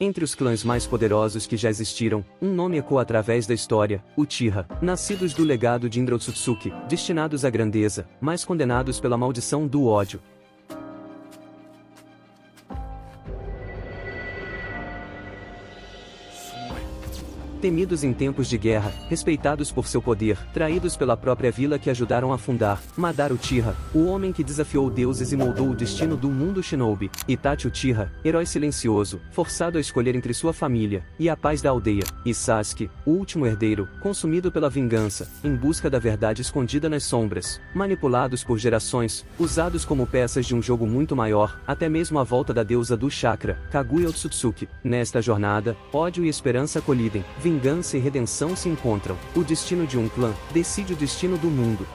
Entre os clãs mais poderosos que já existiram, um nome ecoa através da história: Uchiha, nascidos do legado de Indra Otsutsuki, destinados à grandeza, mas condenados pela maldição do ódio. Temidos em tempos de guerra, respeitados por seu poder, traídos pela própria vila que ajudaram a fundar, Madara Uchiha, o homem que desafiou deuses e moldou o destino do mundo shinobi, Itachi Uchiha, herói silencioso, forçado a escolher entre sua família e a paz da aldeia, e Sasuke, o último herdeiro, consumido pela vingança, em busca da verdade escondida nas sombras, manipulados por gerações, usados como peças de um jogo muito maior, até mesmo a volta da deusa do chakra, Kaguya Otsutsuki. Nesta jornada, ódio e esperança colidem, vingança e redenção se encontram. O destino de um clã decide o destino do mundo.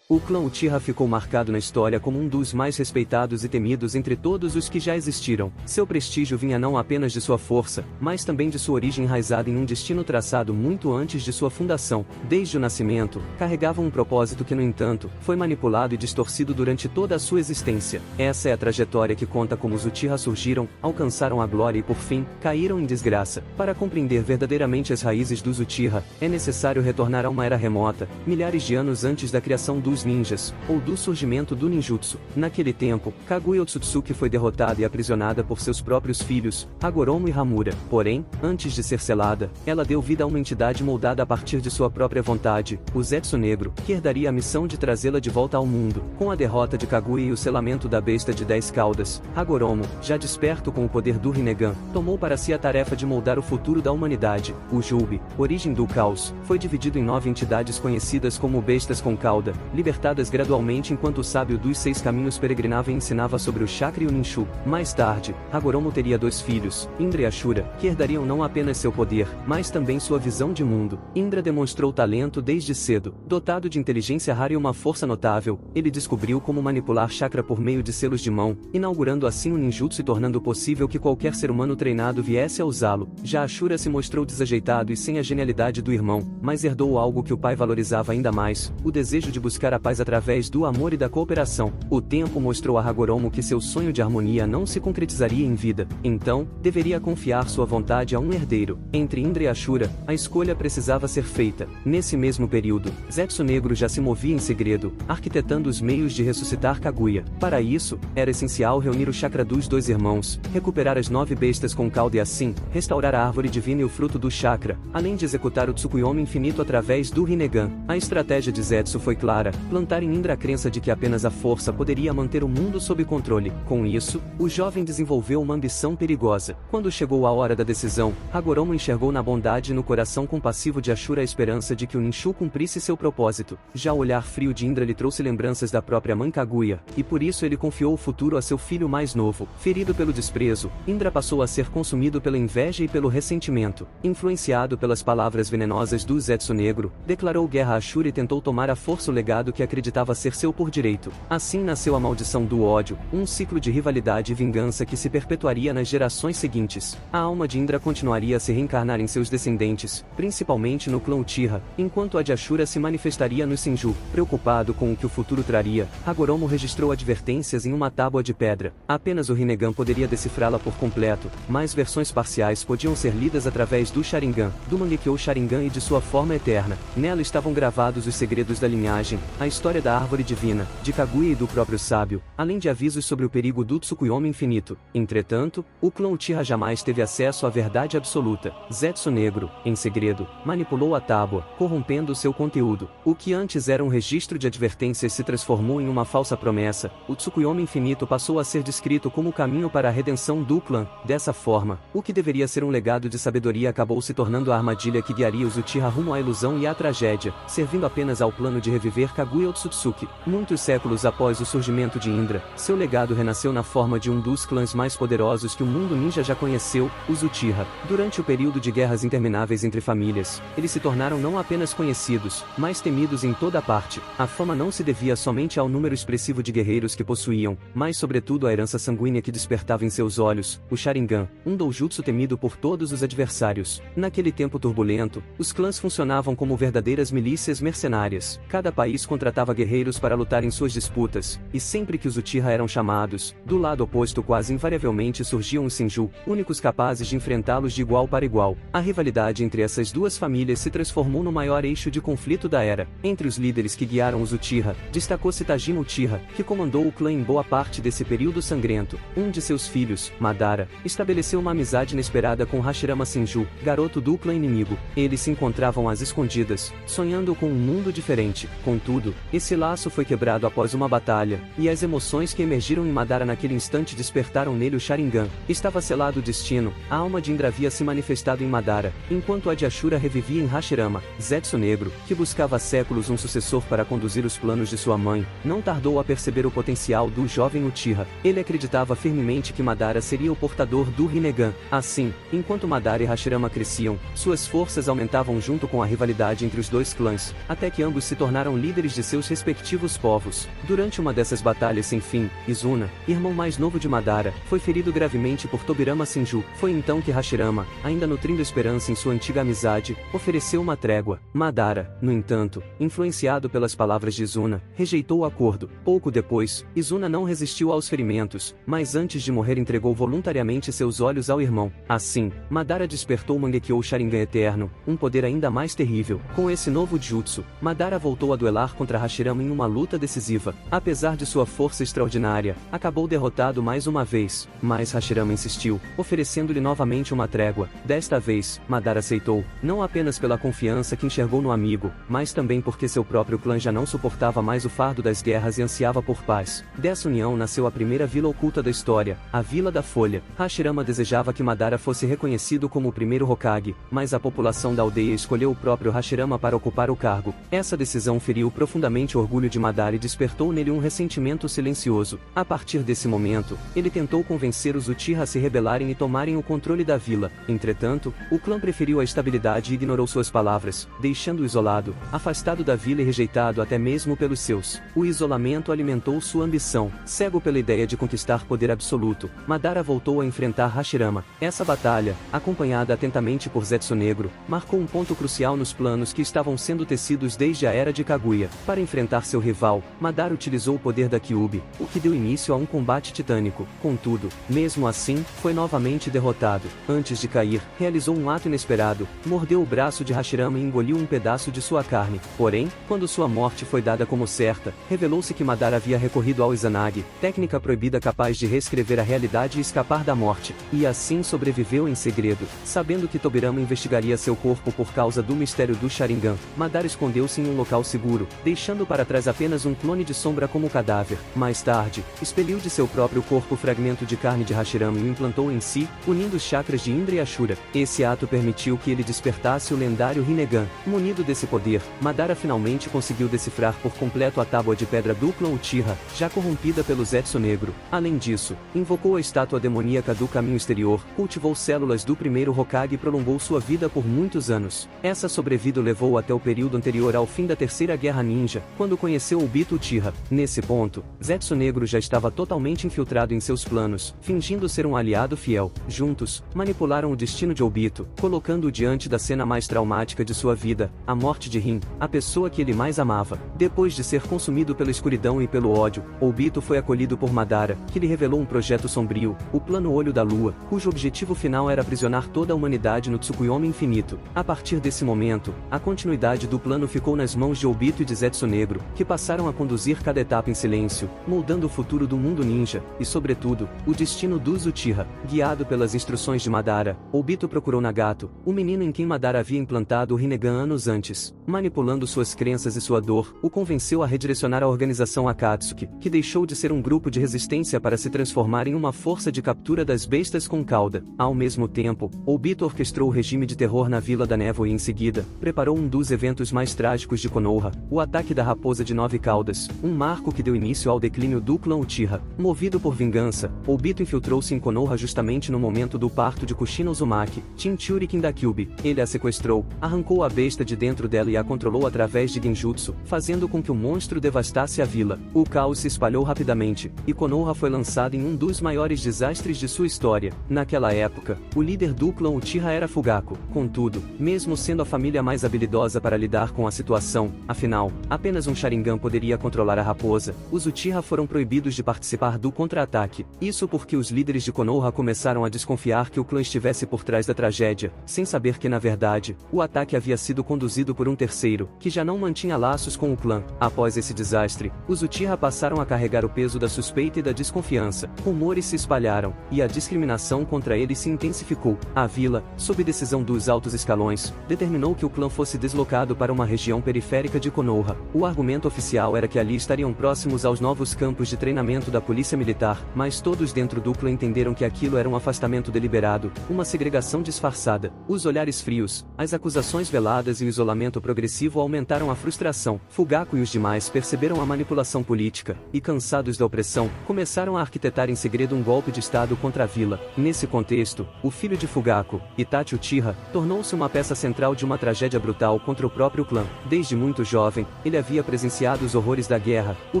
O clã Uchiha ficou marcado na história como um dos mais respeitados e temidos entre todos os que já existiram. Seu prestígio vinha não apenas de sua força, mas também de sua origem enraizada em um destino traçado muito antes de sua fundação. Desde o nascimento, carregava um propósito que, no entanto, foi manipulado e distorcido durante toda a sua existência. Essa é a trajetória que conta como os Uchiha surgiram, alcançaram a glória e por fim, caíram em desgraça. Para compreender verdadeiramente as raízes dos Uchiha, é necessário retornar a uma era remota, milhares de anos antes da criação dos ninjas, ou do surgimento do ninjutsu. Naquele tempo, Kaguya Otsutsuki foi derrotada e aprisionada por seus próprios filhos, Hagoromo e Hamura. Porém, antes de ser selada, ela deu vida a uma entidade moldada a partir de sua própria vontade, o Zetsu Negro, que herdaria a missão de trazê-la de volta ao mundo. Com a derrota de Kaguya e o selamento da besta de 10 caudas, Hagoromo, já desperto com o poder do Rinnegan, tomou para si a tarefa de moldar o futuro da humanidade. O Julbi, origem do caos, foi dividido em 9 entidades conhecidas como bestas com cauda, libertadas gradualmente enquanto o sábio dos 6 caminhos peregrinava e ensinava sobre o chakra e o ninshu. Mais tarde, Hagoromo teria 2 filhos, Indra e Ashura, que herdariam não apenas seu poder, mas também sua visão de mundo. Indra demonstrou talento desde cedo. Dotado de inteligência rara e uma força notável, ele descobriu como manipular chakra por meio de selos de mão, inaugurando assim o ninjutsu e tornando possível que qualquer ser humano treinado viesse a usá-lo. Já Ashura se mostrou desajeitado e sem a genialidade do irmão, mas herdou algo que o pai valorizava ainda mais, o desejo de buscar a paz através do amor e da cooperação. O tempo mostrou a Hagoromo que seu sonho de harmonia não se concretizaria em vida, então, deveria confiar sua vontade a um herdeiro. Entre Indra e Ashura, a escolha precisava ser feita. Nesse mesmo período, Zetsu Negro já se movia em segredo, arquitetando os meios de ressuscitar Kaguya. Para isso, era essencial reunir o chakra dos 2 irmãos, recuperar as 9 bestas com cauda e assim, restaurar a árvore divina e o fruto do chakra, além de executar o Tsukuyomi infinito através do Rinnegan. A estratégia de Zetsu foi clara: plantar em Indra a crença de que apenas a força poderia manter o mundo sob controle. Com isso, o jovem desenvolveu uma ambição perigosa. Quando chegou a hora da decisão, Hagoromo enxergou na bondade e no coração compassivo de Ashura a esperança de que o Ninshu cumprisse seu propósito. Já o olhar frio de Indra lhe trouxe lembranças da própria mãe Kaguya, e por isso ele confiou o futuro a seu filho mais novo. Ferido pelo desprezo, Indra passou a ser consumido pela inveja e pelo ressentimento. Influenciado pelas palavras venenosas do Zetsu Negro, declarou guerra a Ashura e tentou tomar à força o legado que acreditava ser seu por direito. Assim nasceu a maldição do ódio, um ciclo de rivalidade e vingança que se perpetuaria nas gerações seguintes. A alma de Indra continuaria a se reencarnar em seus descendentes, principalmente no clã Uchiha, enquanto a de Ashura se manifestaria no Senju. Preocupado com o que o futuro traria, Hagoromo registrou advertências em uma tábua de pedra. Apenas o Rinnegan poderia decifrá-la por completo, mas versões parciais podiam ser lidas através do Sharingan, do Mangekyo Sharingan e de sua forma eterna. Nela estavam gravados os segredos da linhagem, a história da árvore divina, de Kaguya e do próprio sábio, além de avisos sobre o perigo do Tsukuyomi infinito. Entretanto, o clã Uchiha jamais teve acesso à verdade absoluta. Zetsu Negro, em segredo, manipulou a tábua, corrompendo seu conteúdo. O que antes era um registro de advertências se transformou em uma falsa promessa. O Tsukuyomi infinito passou a ser descrito como o caminho para a redenção do clã. Dessa forma, o que deveria ser um legado de sabedoria acabou se tornando a armadilha que guiaria os Uchiha rumo à ilusão e à tragédia, servindo apenas ao plano de reviver Kaguya Kaguya Otsutsuki. Muitos séculos após o surgimento de Indra, seu legado renasceu na forma de um dos clãs mais poderosos que o mundo ninja já conheceu, os Uchiha. Durante o período de guerras intermináveis entre famílias, eles se tornaram não apenas conhecidos, mas temidos em toda parte. A fama não se devia somente ao número expressivo de guerreiros que possuíam, mas sobretudo à herança sanguínea que despertava em seus olhos, o Sharingan, um doujutsu temido por todos os adversários. Naquele tempo turbulento, os clãs funcionavam como verdadeiras milícias mercenárias. Cada país contratava guerreiros para lutar em suas disputas, e sempre que os Uchiha eram chamados, do lado oposto quase invariavelmente surgiam os Senju, únicos capazes de enfrentá-los de igual para igual. A rivalidade entre essas duas famílias se transformou no maior eixo de conflito da era. Entre os líderes que guiaram os Uchiha, destacou-se Tajima Uchiha, que comandou o clã em boa parte desse período sangrento. Um de seus filhos, Madara, estabeleceu uma amizade inesperada com Hashirama Senju, garoto do clã inimigo. Eles se encontravam às escondidas, sonhando com um mundo diferente. Contudo, esse laço foi quebrado após uma batalha, e as emoções que emergiram em Madara naquele instante despertaram nele o Sharingan. Estava selado o destino, a alma de Indra havia se manifestado em Madara, enquanto a de Ashura revivia em Hashirama. Zetsu Negro, que buscava há séculos um sucessor para conduzir os planos de sua mãe, não tardou a perceber o potencial do jovem Uchiha. Ele acreditava firmemente que Madara seria o portador do Rinnegan. Assim, enquanto Madara e Hashirama cresciam, suas forças aumentavam junto com a rivalidade entre os dois clãs, até que ambos se tornaram líderes de seus respectivos povos. Durante uma dessas batalhas sem fim, Izuna, irmão mais novo de Madara, foi ferido gravemente por Tobirama Senju. Foi então que Hashirama, ainda nutrindo esperança em sua antiga amizade, ofereceu uma trégua. Madara, no entanto, influenciado pelas palavras de Izuna, rejeitou o acordo. Pouco depois, Izuna não resistiu aos ferimentos, mas antes de morrer entregou voluntariamente seus olhos ao irmão. Assim, Madara despertou o Mangekyou Sharingan Eterno, um poder ainda mais terrível. Com esse novo jutsu, Madara voltou a duelar contra Hashirama em uma luta decisiva. Apesar de sua força extraordinária, acabou derrotado mais uma vez, mas Hashirama insistiu, oferecendo-lhe novamente uma trégua. Desta vez, Madara aceitou, não apenas pela confiança que enxergou no amigo, mas também porque seu próprio clã já não suportava mais o fardo das guerras e ansiava por paz. Dessa união nasceu a primeira vila oculta da história, a Vila da Folha. Hashirama desejava que Madara fosse reconhecido como o primeiro Hokage, mas a população da aldeia escolheu o próprio Hashirama para ocupar o cargo. Essa decisão feriu profundamente o orgulho de Madara e despertou nele um ressentimento silencioso. A partir desse momento, ele tentou convencer os Uchiha a se rebelarem e tomarem o controle da vila. Entretanto, o clã preferiu a estabilidade e ignorou suas palavras, deixando-o isolado, afastado da vila e rejeitado até mesmo pelos seus. O isolamento alimentou sua ambição. Cego pela ideia de conquistar poder absoluto, Madara voltou a enfrentar Hashirama. Essa batalha, acompanhada atentamente por Zetsu Negro, marcou um ponto crucial nos planos que estavam sendo tecidos desde a era de Kaguya. Para enfrentar seu rival, Madara utilizou o poder da Kyuubi, o que deu início a um combate titânico. Contudo, mesmo assim, foi novamente derrotado. Antes de cair, realizou um ato inesperado, mordeu o braço de Hashirama e engoliu um pedaço de sua carne. Porém, quando sua morte foi dada como certa, revelou-se que Madara havia recorrido ao Izanagi, técnica proibida capaz de reescrever a realidade e escapar da morte, e assim sobreviveu em segredo. Sabendo que Tobirama investigaria seu corpo por causa do mistério do Sharingan, Madara escondeu-se em um local seguro, deixando para trás apenas um clone de sombra como cadáver. Mais tarde, expeliu de seu próprio corpo o fragmento de carne de Hashirama e o implantou em si, unindo os chakras de Indra e Ashura. Esse ato permitiu que ele despertasse o lendário Rinnegan. Munido desse poder, Madara finalmente conseguiu decifrar por completo a tábua de pedra do clã Uchiha, já corrompida pelo Zetsu Negro. Além disso, invocou a estátua demoníaca do Caminho Exterior, cultivou células do primeiro Hokage e prolongou sua vida por muitos anos. Essa sobrevida o levou até o período anterior ao fim da Terceira Guerra Ninja, quando conheceu Obito Uchiha. Nesse ponto, Zetsu Negro já estava totalmente infiltrado em seus planos, fingindo ser um aliado fiel. Juntos, manipularam o destino de Obito, colocando-o diante da cena mais traumática de sua vida, a morte de Rin, a pessoa que ele mais amava. Depois de ser consumido pela escuridão e pelo ódio, Obito foi acolhido por Madara, que lhe revelou um projeto sombrio, o Plano Olho da Lua, cujo objetivo final era aprisionar toda a humanidade no Tsukuyomi Infinito. A partir desse momento, a continuidade do plano ficou nas mãos de Obito e de Zetsu Negro, que passaram a conduzir cada etapa em silêncio, moldando o futuro do mundo ninja, e sobretudo, o destino dos Uchiha. Guiado pelas instruções de Madara, Obito procurou Nagato, o menino em quem Madara havia implantado o Rinnegan anos antes. Manipulando suas crenças e sua dor, o convenceu a redirecionar a organização Akatsuki, que deixou de ser um grupo de resistência para se transformar em uma força de captura das bestas com cauda. Ao mesmo tempo, Obito orquestrou o regime de terror na Vila da Névoa e em seguida, preparou um dos eventos mais trágicos de Konoha, o ataque ataque da Raposa de 9 Caudas, um marco que deu início ao declínio do clã Uchiha. Movido por vingança, Obito infiltrou-se em Konoha justamente no momento do parto de Kushina Uzumaki, Jinchurikin da Kyuubi. Ele a sequestrou, arrancou a besta de dentro dela e a controlou através de genjutsu, fazendo com que o monstro devastasse a vila. O caos se espalhou rapidamente, e Konoha foi lançado em um dos maiores desastres de sua história. Naquela época, o líder do clã Uchiha era Fugaku. Contudo, mesmo sendo a família mais habilidosa para lidar com a situação, afinal, apenas um Sharingan poderia controlar a raposa, os Uchiha foram proibidos de participar do contra-ataque. Isso porque os líderes de Konoha começaram a desconfiar que o clã estivesse por trás da tragédia, sem saber que na verdade, o ataque havia sido conduzido por um terceiro, que já não mantinha laços com o clã. Após esse desastre, os Uchiha passaram a carregar o peso da suspeita e da desconfiança. Rumores se espalharam, e a discriminação contra eles se intensificou. A vila, sob decisão dos altos escalões, determinou que o clã fosse deslocado para uma região periférica de Konoha. O argumento oficial era que ali estariam próximos aos novos campos de treinamento da polícia militar, mas todos dentro do clã entenderam que aquilo era um afastamento deliberado, uma segregação disfarçada. Os olhares frios, as acusações veladas e o isolamento progressivo aumentaram a frustração. Fugaku e os demais perceberam a manipulação política, e cansados da opressão, começaram a arquitetar em segredo um golpe de estado contra a vila. Nesse contexto, o filho de Fugaku, Itachi Uchiha, tornou-se uma peça central de uma tragédia brutal contra o próprio clã. Desde muito jovem, ele havia presenciado os horrores da guerra, o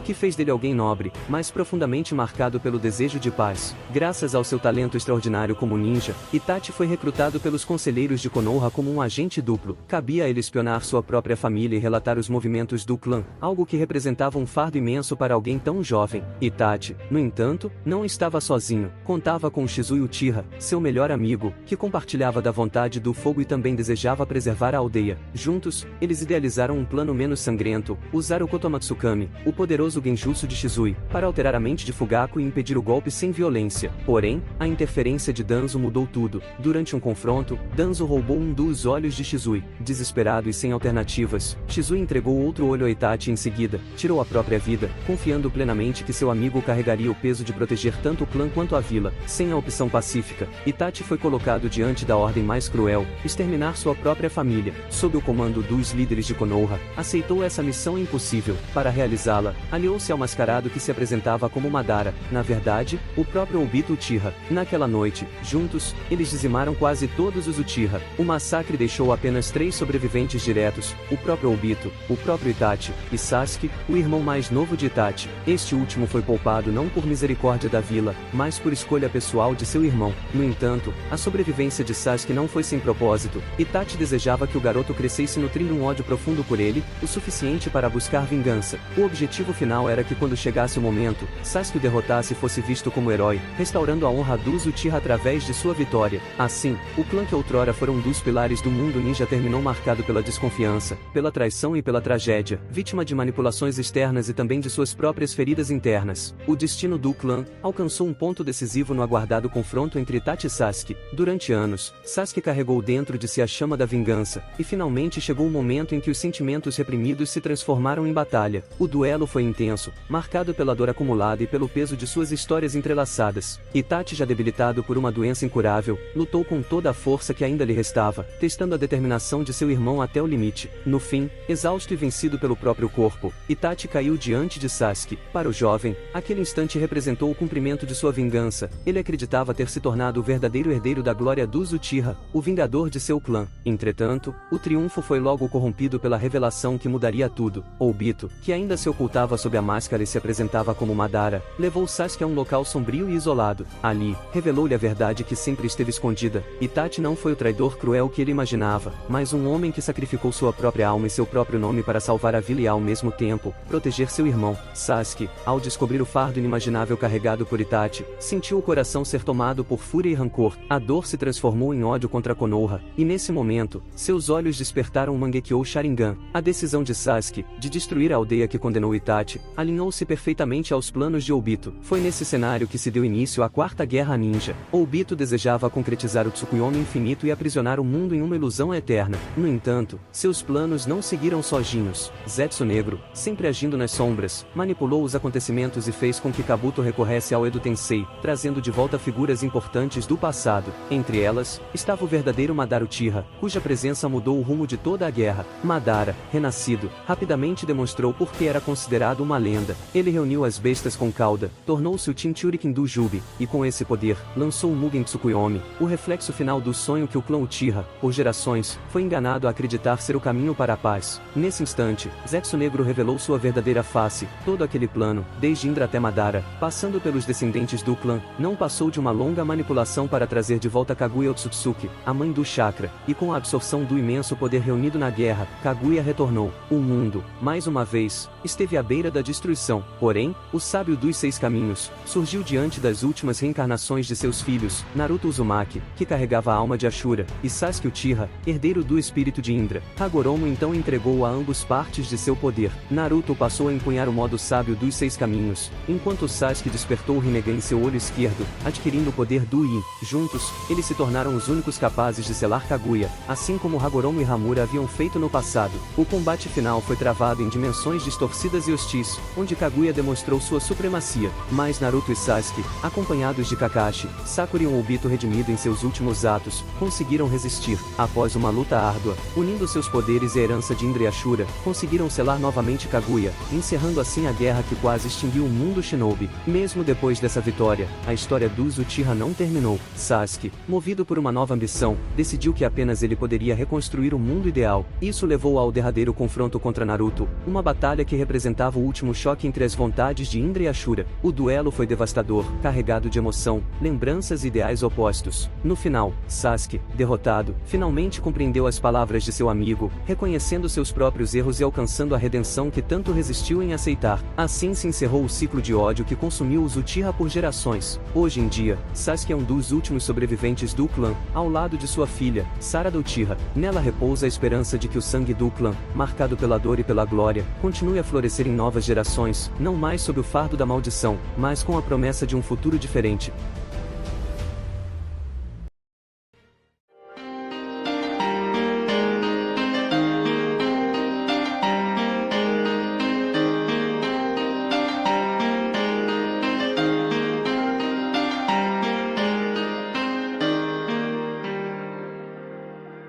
que fez dele alguém nobre, mas profundamente marcado pelo desejo de paz. Graças ao seu talento extraordinário como ninja, Itachi foi recrutado pelos conselheiros de Konoha como um agente duplo. Cabia a ele espionar sua própria família e relatar os movimentos do clã, algo que representava um fardo imenso para alguém tão jovem. Itachi, no entanto, não estava sozinho. Contava com Shizui Uchiha, seu melhor amigo, que compartilhava da vontade do fogo e também desejava preservar a aldeia. Juntos, eles idealizaram um plano menos sangrento: usar o Kotomatsukami, o poderoso genjutsu de Shizui, para alterar a mente de Fugaku e impedir o golpe sem violência. Porém, a interferência de Danzo mudou tudo. Durante um confronto, Danzo roubou um dos olhos de Shizui. Desesperado e sem alternativas, Shizui entregou outro olho a Itachi e em seguida, tirou a própria vida, confiando plenamente que seu amigo carregaria o peso de proteger tanto o clã quanto a vila. Sem a opção pacífica, Itachi foi colocado diante da ordem mais cruel: exterminar sua própria família. Sob o comando dos líderes de Konoha, aceitou essa missão impossível. Para realizá-la, aliou-se ao mascarado que se apresentava como Madara, na verdade, o próprio Obito Uchiha. Naquela noite, juntos, eles dizimaram quase todos os Uchiha. O massacre deixou apenas 3 sobreviventes diretos: o próprio Obito, o próprio Itachi, e Sasuke, o irmão mais novo de Itachi. Este último foi poupado não por misericórdia da vila, mas por escolha pessoal de seu irmão. No entanto, a sobrevivência de Sasuke não foi sem propósito. Itachi desejava que o garoto crescesse nutrindo um ódio profundo por ele, o suficiente para buscar vingança. O objetivo final era que quando chegasse o momento, Sasuke o derrotasse e fosse visto como herói, restaurando a honra dos Uchiha através de sua vitória. Assim, o clã que outrora foi um dos pilares do mundo ninja terminou marcado pela desconfiança, pela traição e pela tragédia, vítima de manipulações externas e também de suas próprias feridas internas. O destino do clã alcançou um ponto decisivo no aguardado confronto entre Itachi e Sasuke. Durante anos, Sasuke carregou dentro de si a chama da vingança, e finalmente chegou o momento em que os sentimentos reprimidos se transformaram em batalha. O duelo foi intenso, marcado pela dor acumulada e pelo peso de suas histórias entrelaçadas. Itachi, já debilitado por uma doença incurável, lutou com toda a força que ainda lhe restava, testando a determinação de seu irmão até o limite. No fim, exausto e vencido pelo próprio corpo, Itachi caiu diante de Sasuke. Para o jovem, aquele instante representou o cumprimento de sua vingança. Ele acreditava ter se tornado o verdadeiro herdeiro da glória dos Uchiha, o vingador de seu clã. Entretanto, o triunfo foi logo corrompido pela revelação que mudaria tudo. Obito, que ainda se ocultava sob a máscara e se apresentava como Madara, levou Sasuke a um local sombrio e isolado. Ali, revelou-lhe a verdade que sempre esteve escondida. Itachi não foi o traidor cruel que ele imaginava, mas um homem que sacrificou sua própria alma e seu próprio nome para salvar a vila e ao mesmo tempo, proteger seu irmão. Sasuke, ao descobrir o fardo inimaginável carregado por Itachi, sentiu o coração ser tomado por fúria e rancor. A dor se transformou em ódio contra Konoha, e nesse momento, seus olhos despertaram o Mangekyou Sharingan. A decisão de Sasuke, de destruir a aldeia que condenou Itachi, alinhou-se perfeitamente aos planos de Obito. Foi nesse cenário que se deu início à Quarta Guerra Ninja. Obito desejava concretizar o Tsukuyomi infinito e aprisionar o mundo em uma ilusão eterna. No entanto, seus planos não seguiram sozinhos. Zetsu Negro, sempre agindo nas sombras, manipulou os acontecimentos e fez com que Kabuto recorresse ao Edo Tensei, trazendo de volta figuras importantes do passado. Entre elas, estava o verdadeiro Madara Uchiha, cuja presença mudou o rumo de toda a guerra. Madara, renascido, rapidamente demonstrou por que era considerado uma lenda. Ele reuniu as bestas com cauda, tornou-se o Jinchurikin do Jubi, e com esse poder, lançou o Mugen Tsukuyomi, o reflexo final do sonho que o clã Uchiha, por gerações, foi enganado a acreditar ser o caminho para a paz. Nesse instante, Zetsu Negro revelou sua verdadeira face. Todo aquele plano, desde Indra até Madara, passando pelos descendentes do clã, não passou de uma longa manipulação para trazer de volta Kaguya Otsutsuki, a mãe do chakra, e com a absorção do imenso poder reunido na guerra, Kaguya retornou. O mundo, mais uma vez, esteve à beira da destruição. Porém, o sábio dos 6 caminhos, surgiu diante das últimas reencarnações de seus filhos, Naruto Uzumaki, que carregava a alma de Ashura, e Sasuke Uchiha, herdeiro do espírito de Indra. Hagoromo então entregou a ambos partes de seu poder. Naruto passou a empunhar o modo sábio dos 6 caminhos, enquanto Sasuke despertou o Rinnegan em seu olho esquerdo, adquirindo o poder do Yin. Juntos, eles se tornaram os únicos capazes de selar Kaguya, assim como Hagoromo e Hamura haviam feito no passado. O combate final foi travado em dimensões distorcidas e hostis, onde Kaguya demonstrou sua supremacia, mas Naruto e Sasuke, acompanhados de Kakashi, Sakura e um Obito redimido em seus últimos atos, conseguiram resistir. Após uma luta árdua, unindo seus poderes e a herança de Indra e Ashura, conseguiram selar novamente Kaguya, encerrando assim a guerra que quase extinguiu o mundo shinobi. Mesmo depois dessa vitória, a história dos Uchiha não terminou. Sasuke, movido por uma nova ambição, decidiu que apenas ele poderia reconstruir o mundo ideal. Isso levou ao derradeiro confronto contra Naruto, uma batalha que representava o último choque entre as vontades de Indra e Ashura. O duelo foi devastador, carregado de emoção, lembranças e ideais opostos. No final, Sasuke, derrotado, finalmente compreendeu as palavras de seu amigo, reconhecendo seus próprios erros e alcançando a redenção que tanto resistiu em aceitar. Assim se encerrou o ciclo de ódio que consumiu os Uchiha por gerações. Hoje em dia, Sasuke é um dos últimos sobreviventes do clã, ao lado de sua filha, Sarada Uchiha. Nela repousa a esperança de que o sangue do clã, marcado pela dor e pela glória, continue a florescer em novas gerações, não mais sob o fardo da maldição, mas com a promessa de um futuro diferente.